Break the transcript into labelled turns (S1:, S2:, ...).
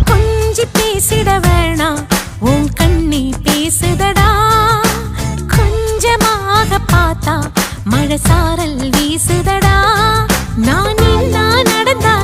S1: கொஞ்சி பேசிட வேணாம் உன் கண்ணி பேசுதடா கொஞ்சமாக பார்த்தா மழை சாரல் வீசுதடா நான் நடந்தா